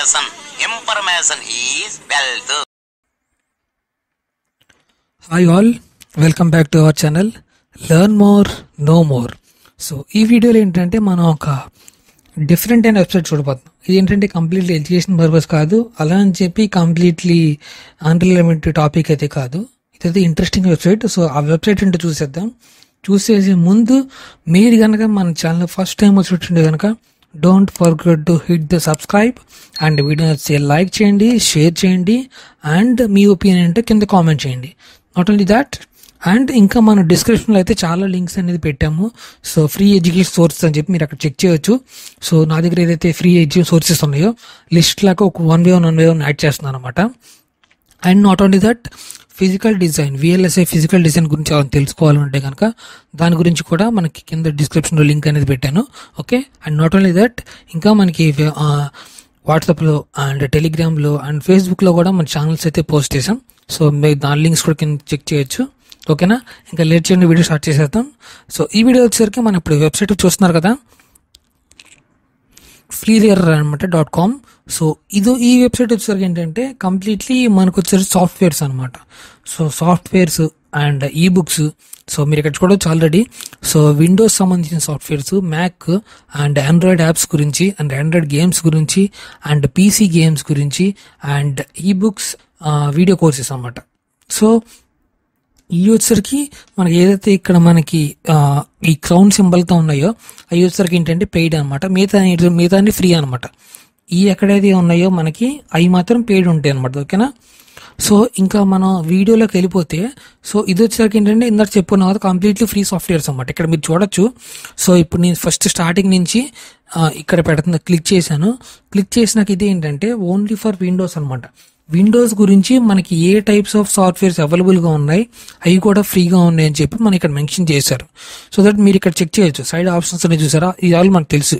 Information is wealth. Hi all, welcome back to our channel Learn More, Know More. So ఈ వీడియోలో ఏంటంటే మనం ఒక డిఫరెంట్ అయిన వెబ్సైట్ చూడబోతున్నాం. ఇది ఏంటంటే కంప్లీట్లీ ఎడ్యుకేషన్ పర్పస్ కాదు, అలా అని చెప్పి కంప్లీట్లీ అన్రిలవెంట్ టాపిక్ అయితే కాదు. ఇదైతే ఇంట్రెస్టింగ్ వెబ్సైట్. సో ఆ వెబ్సైట్ ఏంటో చూసేద్దాం. చూసేసే ముందు మీరు కనుక మన ఛానల్ ఫస్ట్ టైం వచ్చినట్టుంటే కనుక don't forget to hit the subscribe and video నచ్చితే లైక్ చేయండి, షేర్ చేయండి అండ్ మీ ఒపీనియన్ అంటే కింద కామెంట్ చేయండి. నాట్ ఓన్లీ దాట్, అండ్ ఇంకా మన డిస్క్రిప్షన్లో అయితే చాలా లింక్స్ అనేది పెట్టాము. సో ఫ్రీ ఎడ్యుకేషన్ సోర్సెస్ అని చెప్పి మీరు అక్కడ చెక్ చేయొచ్చు. సో నా దగ్గర ఏదైతే ఫ్రీ ఎడ్యుకేషన్ సోర్సెస్ ఉన్నాయో లిస్ట్ లాగా ఒక వన్ బై వన్ యాడ్ చేస్తున్నాను అనమాట. And not only that, physical design, VLSI physical design గురించి ఏమైనా తెలుసుకోవాలంటే కనుక దాని గురించి కూడా మనకి కింద డిస్క్రిప్షన్లో లింక్ అనేది పెట్టాను. Okay, and not only that, ఇంకా మనకి వాట్సాప్లో అండ్ టెలిగ్రామ్లో అండ్ ఫేస్బుక్లో కూడా మన ఛానల్స్ అయితే పోస్ట్ చేసాం. సో మీరు దాని లింక్స్ కూడా కింద చెక్ చేయొచ్చు. ఓకేనా, ఇంకా లేట్ చేయండి, వీడియో స్టార్ట్ చేసేద్దాం. సో ఈ వీడియో వచ్చేసరికి మనం ఇప్పుడు వెబ్సైట్ చూస్తున్నారు కదా, freelearner.com. సో ఈ వెబ్సైట్ వచ్చేసరికి ఏంటంటే కంప్లీట్లీ మనకు వచ్చేసరికి సాఫ్ట్వేర్స్ అనమాట. So softwares and ebooks. So మీరు ఇక్కడ చూడవచ్చు ఆల్రెడీ. సో విండోస్ సంబంధించిన softwares, Mac and Android apps గురించి అండ్ ఆండ్రాయిడ్ గేమ్స్ గురించి అండ్ PC గేమ్స్ గురించి అండ్ ఈబుక్స్, వీడియో కోర్సెస్ అనమాట. సో ఈ వచ్చేసరికి మనకి ఏదైతే ఇక్కడ మనకి ఈ క్రౌన్ సింబల్తో ఉన్నాయో అవి వచ్చేసరికి ఏంటంటే పెయిడ్ అనమాట. మిగతా ఫ్రీ అనమాట. ఈ ఎక్కడైతే ఉన్నాయో మనకి అవి మాత్రం పెయిడ్ ఉంటాయి అనమాట. ఓకేనా, సో ఇంకా మనం వీడియోలోకి వెళ్ళిపోతే, సో ఇది వచ్చేసరికి ఏంటంటే ఇందాక చెప్పుకున్నాం కదా కంప్లీట్లీ ఫ్రీ సాఫ్ట్వేర్స్ అనమాట. ఇక్కడ మీరు చూడొచ్చు. సో ఇప్పుడు నేను ఫస్ట్ స్టార్టింగ్ నుంచి ఇక్కడ పెడుతున్నా, క్లిక్ చేశాను. క్లిక్ చేసినాక ఇది ఏంటంటే ఓన్లీ ఫర్ విండోస్ అనమాట. విండోస్ గురించి మనకి ఏ టైప్స్ ఆఫ్ సాఫ్ట్వేర్స్ అవైలబుల్గా ఉన్నాయి, అవి కూడా ఫ్రీగా ఉన్నాయి అని చెప్పి మనకి ఇక్కడ మెన్షన్ చేశారు. సో దట్ మీరు ఇక్కడ చెక్ చేయొచ్చు. సైడ్ ఆప్షన్స్ అనేది చూసారా, ఇది ఆల్ మనకు తెలుసు.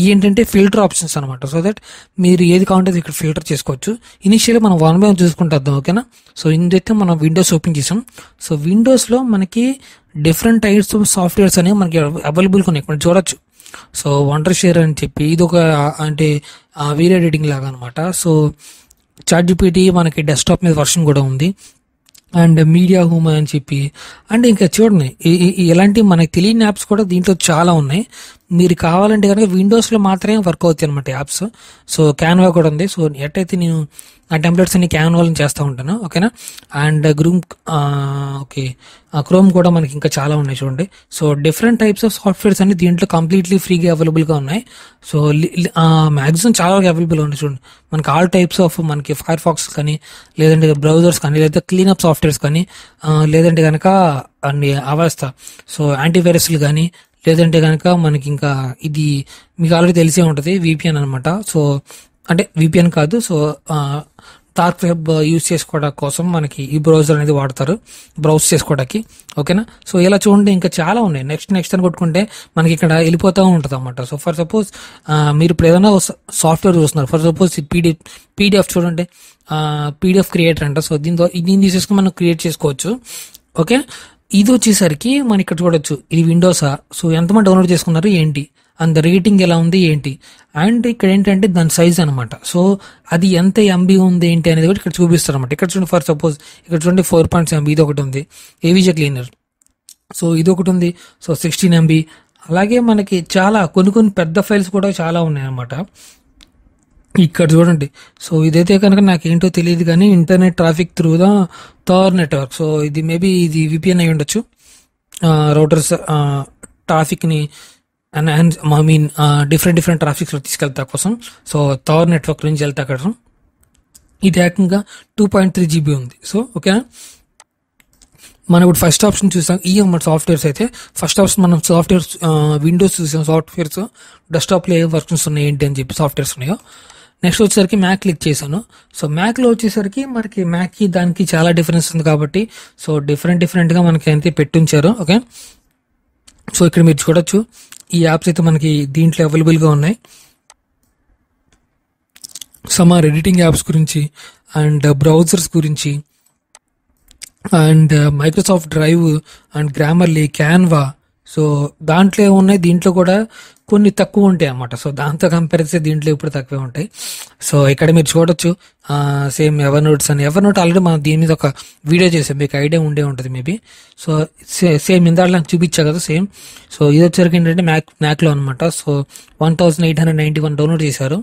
ఇవి ఏంటంటే ఫిల్టర్ ఆప్షన్స్ అనమాట. సో దట్ మీరు ఏది కావాలంటే ఇక్కడ ఫిల్టర్ చేసుకోవచ్చు. ఇనిషియల్గా మనం వన్ బై వన్ చూసుకుంటాం. ఓకేనా, సో ఇందైతే మనం విండోస్ ఓపెన్ చేసాం. సో విండోస్లో మనకి డిఫరెంట్ టైప్స్ ఆఫ్ సాఫ్ట్వేర్స్ అనేవి మనకి అవైలబుల్గా ఉన్నాయి. ఇక్కడ చూడొచ్చు. సో వండర్ షేర్ అని చెప్పి ఇది ఒక అంటే వీడియో ఎడిటింగ్ లాగా అనమాట. సో ChatGPT మనకి డెస్క్టాప్ మీద వర్షన్ కూడా ఉంది. అండ్ మీడియా హోమ్ అని చెప్పి అండ్ ఇంకా చూడండి ఇలాంటి మనకి తెలియని యాప్స్ కూడా దీంట్లో చాలా ఉన్నాయి. మీరు కావాలంటే కనుక విండోస్లో మాత్రమే వర్క్ అవుతాయి అనమాట యాప్స్. సో క్యాన్వా కూడా ఉంది. సో ఎట్టయితే నేను ఆ టెంప్లెట్స్ అన్ని క్యాన్వాలో చేస్తూ ఉంటాను. ఓకేనా, అండ్ క్రోమ్ కూడా మనకి ఇంకా చాలా ఉన్నాయి చూడండి. So different types of softwares అన్ని దీంట్లో కంప్లీట్లీ ఫ్రీగా అవైలబుల్గా ఉన్నాయి. సో మ్యాక్సిమం చాలా అవైలబుల్ ఉన్నాయి చూడండి. మనకి ఆల్ టైప్స్ ఆఫ్ మనకి ఫైర్ ఫాక్స్ కానీ, లేదంటే బ్రౌజర్స్ కానీ, లేదా క్లీనప్ సాఫ్ట్వేర్స్ కానీ, లేదంటే కనుక అన్ని అవస్థ సో యాంటీవైరస్లు కానీ, లేదంటే కనుక మనకి ఇంకా ఇది మీకు ఆల్రెడీ తెలిసే ఉంటుంది VPN అనమాట. సో అంటే VPN కాదు, సో డార్క్ వెబ్ యూజ్ చేసుకోవడం కోసం మనకి ఈ బ్రౌజర్ అనేది వాడతారు బ్రౌజ్ చేసుకోవడానికి. ఓకేనా, సో ఇలా చూడండి ఇంకా చాలా ఉన్నాయి. నెక్స్ట్ అని కొట్టుకుంటే మనకి ఇక్కడ వెళ్ళిపోతూ ఉంటుంది అనమాట. సో ఫర్ సపోజ్ మీరు ఇప్పుడు ఏదైనా సాఫ్ట్వేర్ చూస్తున్నారు, ఫర్ సపోజ్ PDF చూడండి, PDF క్రియేటర్ అంట. సో దీన్ని తీసేసుకుని మనం క్రియేట్ చేసుకోవచ్చు. ఓకే, ఇది వచ్చేసరికి మనం ఇక్కడ చూడొచ్చు. ఇది విండోసా, సో ఎంతమంది డౌన్లోడ్ చేసుకున్నారు ఏంటి, అండ్ రేటింగ్ ఎలా ఉంది ఏంటి, అండ్ ఇక్కడ ఏంటంటే దాని సైజ్ అనమాట. సో అది ఎంత MB ఉంది ఏంటి అనేది కూడా ఇక్కడ చూపిస్తారు అనమాట. ఇక్కడ చూడండి, ఫర్ సపోజ్ ఇక్కడ చూడండి 4.7 MB ఇది ఒకటి ఉంది. AVG క్లీనర్, సో ఇది ఒకటి ఉంది. So 16 MB. అలాగే మనకి చాలా కొన్ని పెద్ద ఫైల్స్ కూడా చాలా ఉన్నాయి అనమాట. ఇక్కడ చూడండి. సో ఇదైతే కనుక నాకేంటో తెలియదు కానీ internet traffic through the Tor network. So ఇది మేబీ ఇది VPN అయి ఉండొచ్చు. రౌటర్స్ ట్రాఫిక్ని డిఫరెంట్ ట్రాఫిక్స్లో తీసుకెళ్తా కోసం. సో థార్ నెట్వర్క్ నుంచి వెళ్తా కోసం. ఇది ఏకంగా 2.3 GB ఉంది. సో ఓకేనా, మనం ఇప్పుడు ఫస్ట్ ఆప్షన్ చూసాం. ఈ మన సాఫ్ట్వేర్స్ అయితే ఫస్ట్ ఆప్షన్ మనం సాఫ్ట్వేర్స్ విండోస్ చూసాం. సాఫ్ట్వేర్స్ డెస్క్టాప్లో ఏ వర్షన్స్ ఉన్నాయి ఏంటి అని చెప్పి సాఫ్ట్వేర్స్ ఉన్నాయో. నెక్స్ట్ వచ్చేసరికి మ్యాక్ క్లిక్ చేశాను. సో మ్యాక్లో వచ్చేసరికి మనకి మ్యాక్కి దానికి చాలా డిఫరెన్స్ ఉంది కాబట్టి సో డిఫరెంట్గా మనకి అయితే పెట్టుంచారు. ఓకే, సో ఇక్కడ మీరు చూడొచ్చు ఈ యాప్స్ అయితే మనకి దీంట్లో అవైలబుల్గా ఉన్నాయి. సమార్ ఎడిటింగ్ యాప్స్ గురించి అండ్ బ్రౌజర్స్ గురించి and Microsoft drive and Grammarly, Canva. So దాంట్లో ఉన్నాయి, దీంట్లో కూడా కొన్ని తక్కువ ఉంటాయి అన్నమాట. సో దాంతో కంపేర్ చేస్తే దీంట్లో ఇప్పుడు తక్కువే ఉంటాయి. సో ఇక్కడ మీరు చూడొచ్చు సేమ్ ఎవర్ నోట్స్ అని. ఎవర్ నోట్ ఆల్రెడీ మనం దీని మీద ఒక వీడియో చేసాం, మీకు ఐడియా ఉండే ఉంటుంది మేబీ. సో సేమ్ ఇందాక నాకు చూపించా కదా సేమ్. సో ఇది వచ్చరికి ఏంటంటే మ్యాక్లో అనమాట. సో 1891 డౌన్లోడ్ చేశారు.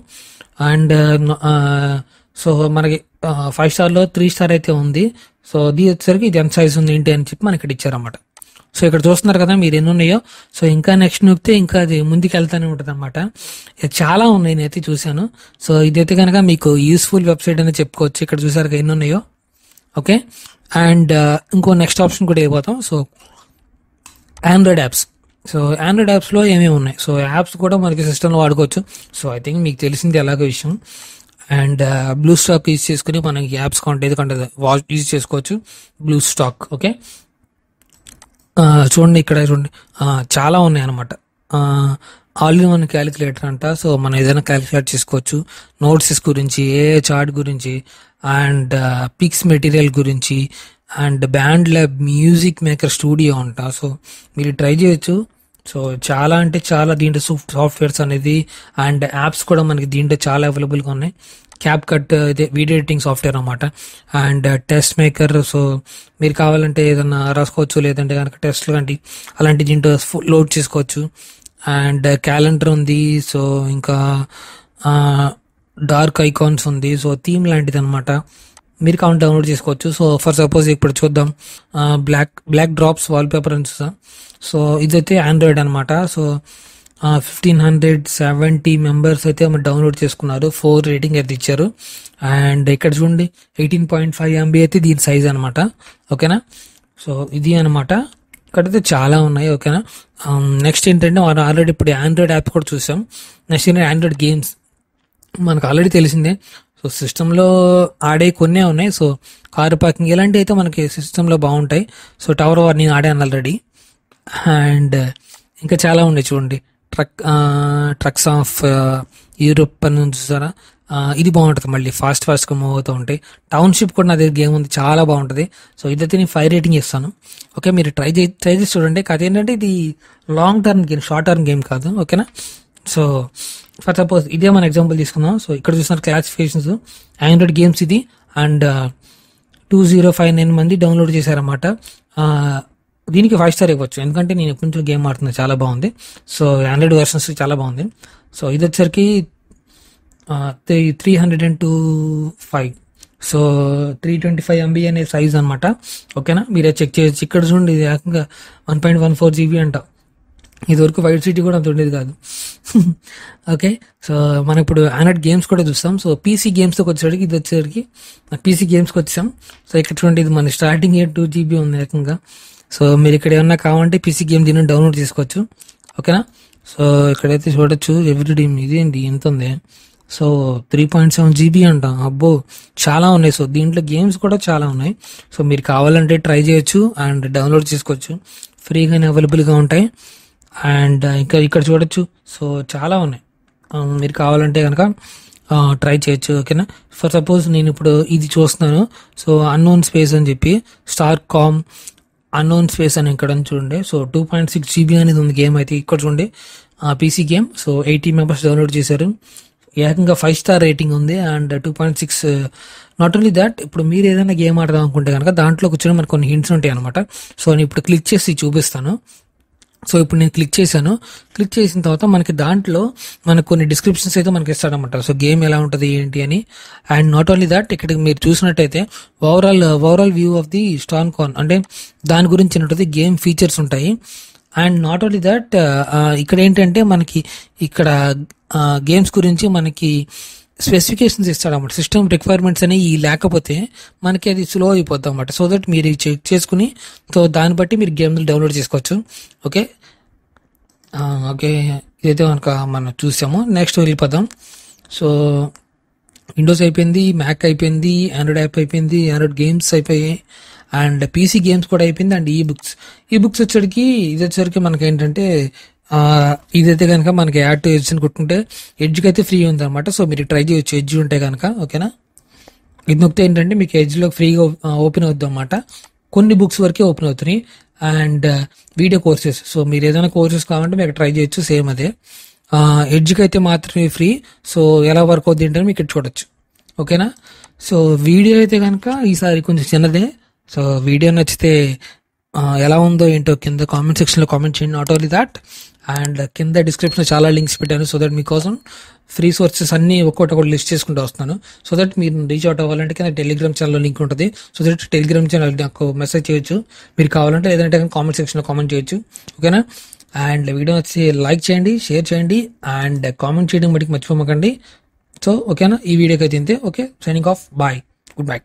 అండ్ సో మనకి 5 స్టార్లో 3 స్టార్ అయితే ఉంది. సో ఇది వచ్చేసరికి ఇది ఎంత సైజ్ ఉంది ఏంటి అని చెప్పి మనకి ఇక్కడ ఇచ్చారన్నమాట. సో ఇక్కడ చూస్తున్నారు కదా మీరు ఎన్ని ఉన్నాయో. సో ఇంకా నెక్స్ట్ నొక్కితే ఇంకా అది ముందుకు వెళ్తానే ఉంటుంది అనమాట. చాలా ఉన్నాయి, నేనైతే చూశాను. సో ఇదైతే కనుక మీకు యూస్ఫుల్ వెబ్సైట్ అని చెప్పుకోవచ్చు. ఇక్కడ చూసారు ఎన్ని ఉన్నాయో. ఓకే, అండ్ ఇంకో నెక్స్ట్ ఆప్షన్ కూడా అయిపోతాం. So Android apps. So Android యాప్స్లో ఏమేమి ఉన్నాయి. సో యాప్స్ కూడా మనకి సిస్టంలో వాడుకోవచ్చు. సో ఐ థింక్ మీకు తెలిసింది ఎలాగో విషయం. అండ్ బ్లూ స్టాక్ యూజ్ చేసుకుని మనకి యాప్స్ కాంటే వాచ్ యూజ్ చేసుకోవచ్చు, బ్లూ స్టాక్. ఓకే, చూడండి ఇక్కడ చూడండి చాలా ఉన్నాయి అనమాట. ఆల్ ఇన్ వన్ క్యాలిక్యులేటర్ అంట. సో మనం ఏదైనా క్యాలిక్యులేట్ చేసుకోవచ్చు. నోట్స్ గురించి, ఏ చార్ట్ గురించి, అండ్ పిక్స్ మెటీరియల్ గురించి, and band lab, music maker studio అంట. సో మీరు ట్రై చేయొచ్చు. సో చాలా అంటే చాలా దీంట్లో సాఫ్ట్వేర్స్ అనేది అండ్ యాప్స్ కూడా మనకి దీంట్లో చాలా అవైలబుల్గా ఉన్నాయి. క్యాప్ కట్ ఇదే వీడియో ఎడిటింగ్ సాఫ్ట్వేర్ అనమాట. And test maker. సో మీరు కావాలంటే ఏదన్నా రాసుకోవచ్చు, లేదంటే కనుక టెస్ట్లు లాంటి అలాంటి దీంట్లో లోడ్ చేసుకోవచ్చు. అండ్ క్యాలెండర్ ఉంది. సో ఇంకా డార్క్ ఐకాన్స్ ఉంది. సో థీమ్ లాంటిది అనమాట, మీరు కావాలి డౌన్లోడ్ చేసుకోవచ్చు. సో ఫర్ సపోజ్ ఇప్పుడు చూద్దాం, బ్లాక్ డ్రాప్స్ వాల్పేపర్ అని చూద్దాం. సో ఇదైతే ఆండ్రాయిడ్ అనమాట. సో 1570 మెంబర్స్ అయితే డౌన్లోడ్ చేసుకున్నారు. 4 రేటింగ్ అయితే ఇచ్చారు. అండ్ ఇక్కడ చూడండి 18.5 MB అయితే దీని సైజ్ అనమాట. ఓకేనా, సో ఇది అనమాట. ఇక్కడైతే చాలా ఉన్నాయి. ఓకేనా, నెక్స్ట్ ఏంటంటే మనం ఆల్రెడీ ఇప్పుడు ఆండ్రాయిడ్ యాప్ కూడా చూసాం. నెక్స్ట్ ఏంటంటే ఆండ్రాయిడ్ గేమ్స్. మనకు ఆల్రెడీ తెలిసిందే. సో సిస్టంలో ఆడే కొన్నే ఉన్నాయి. సో కారు పార్కింగ్ ఇలాంటివి అయితే మనకి సిస్టంలో బాగుంటాయి. సో టవర్ వార్ నేను ఆడాను ఆల్రెడీ. అండ్ ఇంకా చాలా ఉన్నాయి చూడండి. ట్రక్స్ ఆఫ్ యూరోప్ అని చూసారా, ఇది బాగుంటుంది. మళ్ళీ ఫాస్ట్గా మూవ్ అవుతూ ఉంటాయి. టౌన్షిప్ కూడా నా దగ్గర గేమ్ ఉంది, చాలా బాగుంటుంది. సో ఇదైతే నేను 5 రేటింగ్ ఇస్తాను. ఓకే, మీరు ట్రై చేసి చూడండి. కాదు ఏంటంటే ఇది long term game, short term game కాదు. ఓకేనా, సో ఫర్ సపోజ్ ఇదే మన ఎగ్జాంపుల్ తీసుకుందాం. సో ఇక్కడ చూసిన క్లాసిఫికేషన్స్ ఆండ్రాయిడ్ గేమ్స్ ఇది. అండ్ 2059 మంది డౌన్లోడ్ చేశారన్నమాట. దీనికి 5 స్టార్ ఇవ్వచ్చు, ఎందుకంటే నేను ఎప్పటి నుంచి గేమ్ ఆడుతున్నా, చాలా బాగుంది. సో ఆండ్రాయిడ్ వర్షన్స్ చాలా బాగుంది. సో ఇది వచ్చరికి 302.5. సో 325 MB అనే సైజ్ అనమాట. ఓకేనా, మీరే చెక్ చేయొచ్చు. ఇక్కడ చూడండి ఇది ఏకంగా 1.14 GB అంట. ఇదివరకు వైట్ సిటీ కూడా అంత ఉండేది కాదు. ఓకే, సో మనం ఇప్పుడు ఆండ్రాయిడ్ గేమ్స్ కూడా చూస్తాం. సో పీసీ గేమ్స్కి వచ్చేసరికి ఇది వచ్చేసరికి పీసీ గేమ్స్కి వచ్చాం. సో ఇక్కడ చూడండి ఇది మన స్టార్టింగ్ 2 GB ఉంది ఏకంగా. సో మీరు ఇక్కడ ఏమన్నా కావాలంటే పీసీ గేమ్ దీన్ని డౌన్లోడ్ చేసుకోవచ్చు. ఓకేనా, సో ఇక్కడైతే చూడొచ్చు ఎవ్రీడే. ఇదేంటి ఎంత ఉంది. సో 3.7 GB అంట. అబ్బో, చాలా ఉన్నాయి. సో దీంట్లో గేమ్స్ కూడా చాలా ఉన్నాయి. సో మీరు కావాలంటే ట్రై చేయొచ్చు అండ్ డౌన్లోడ్ చేసుకోవచ్చు, ఫ్రీగానే అవైలబుల్గా ఉంటాయి. అండ్ ఇంకా ఇక్కడ చూడొచ్చు. సో చాలా ఉన్నాయి, మీరు కావాలంటే కనుక ట్రై చేయొచ్చు. ఓకేనా, ఫర్ సపోజ్ నేను ఇప్పుడు ఇది చూస్తున్నాను. సో అన్నోన్ స్పేస్ అని చెప్పి స్టార్ కామ్ అన్నోన్ స్పేస్ అని ఇక్కడ చూడండి. సో 2.6 GB అనేది ఉంది గేమ్ అయితే. ఇక్కడ చూడండి PC game. So 80 members download చేశారు. ఏకంగా 5 స్టార్ రేటింగ్ ఉంది. అండ్ 2.6. నాట్ ఓన్లీ దాట్, ఇప్పుడు మీరు ఏదైనా గేమ్ ఆడదాం అనుకుంటే కనుక దాంట్లో కూర్చొని మనకు కొన్ని హింట్స్ ఉంటాయి అనమాట. సో నేను ఇప్పుడు క్లిక్ చేసి చూపిస్తాను. సో ఇప్పుడు నేను క్లిక్ చేశాను. క్లిక్ చేసిన తర్వాత మనకి దాంట్లో మనకు కొన్ని డిస్క్రిప్షన్స్ అయితే మనకి ఇస్తాడనమాట. సో గేమ్ ఎలా ఉంటుంది ఏంటి అని. అండ్ నాట్ ఓన్లీ దాట్, ఇక్కడ మీరు చూసినట్టయితే ఓవరాల్ వ్యూ ఆఫ్ ది స్టాన్ కాన్, అంటే దాని గురించి ఉంటుంది, గేమ్ ఫీచర్స్ ఉంటాయి. అండ్ నాట్ ఓన్లీ దట్, ఇక్కడ ఏంటంటే మనకి ఇక్కడ గేమ్స్ గురించి మనకి స్పెసిఫికేషన్స్ ఇస్తాడన్నమాట. సిస్టమ్ రిక్వైర్మెంట్స్ అనేవి లేకపోతే మనకి అది స్లో అయిపోద్ది అనమాట. సో దట్ మీరు చెక్ చేసుకుని సో దాన్ని బట్టి మీరు గేమ్లు డౌన్లోడ్ చేసుకోవచ్చు. ఓకే, ఇదైతే మనం చూసాము. నెక్స్ట్ వెళ్ళిపోదాం. సో విండోస్ అయిపోయింది, మ్యాక్ అయిపోయింది, ఆండ్రాయిడ్ యాప్ అయిపోయింది, ఆండ్రాయిడ్ గేమ్స్ అయిపోయాయి, అండ్ పీసీ గేమ్స్ కూడా అయిపోయింది. అండ్ ఈ బుక్స్ వచ్చేసరికి మనకి ఏంటంటే ఇదైతే కనుక మనకి యాడ్ టు ఎడ్జ్ అని కొట్టుకుంటే ఎడ్జ్కి అయితే ఫ్రీ ఉంది అనమాట. సో మీరు ట్రై చేయొచ్చు ఎడ్జ్ ఉంటే కనుక. ఓకేనా, ఇది నొక్కితే ఏంటంటే మీకు ఎడ్జ్లో ఫ్రీగా ఓపెన్ అవుద్ది అనమాట. కొన్ని బుక్స్ వరకే ఓపెన్ అవుతున్నాయి. అండ్ వీడియో కోర్సెస్, సో మీరు ఏదైనా కోర్సెస్ కావాలంటే మీరు ట్రై చేయొచ్చు, సేమ్ అదే. ఎడ్జ్కి అయితే మాత్రమే ఫ్రీ. సో ఎలా వర్క్ అవుతుంది ఏంటని మీకు ఇక్కడ చూడొచ్చు. ఓకేనా. సో వీడియో అయితే కనుక ఈసారి కొంచెం చిన్నదే. సో వీడియో నచ్చితే ఎలా ఉందో ఏంటో కింద కామెంట్ సెక్షన్లో కామెంట్ చేయండి. నాట్ ఓన్లీ దాట్, అండ్ కింద డిస్క్రిప్షన్లో చాలా లింక్స్ పెట్టాను. సో దట్ మీకోసం ఫ్రీ సోర్సెస్ అన్నీ ఒక్కొక్కటి లిస్ట్ చేసుకుంటూ వస్తున్నాను. సో దట్ మీరు రీచ్ అవుట్ అవ్వాలంటే కింద టెలిగ్రామ్ ఛానల్లో లింక్ ఉంటుంది. సో దట్ టెలిగ్రామ్ ఛానల్ నాకు మెసేజ్ చేయొచ్చు మీరు కావాలంటే, లేదంటే కామెంట్ సెక్షన్లో కామెంట్ చేయొచ్చు. ఓకేనా. అండ్ వీడియో వచ్చి లైక్ చేయండి, షేర్ చేయండి, అండ్ కామెంట్ చేయడం మటుకు మర్చిపోమకండి. సో ఓకేనా, ఈ వీడియోకి అయితే ఇంతే. Okay, signing off, bye, good bye.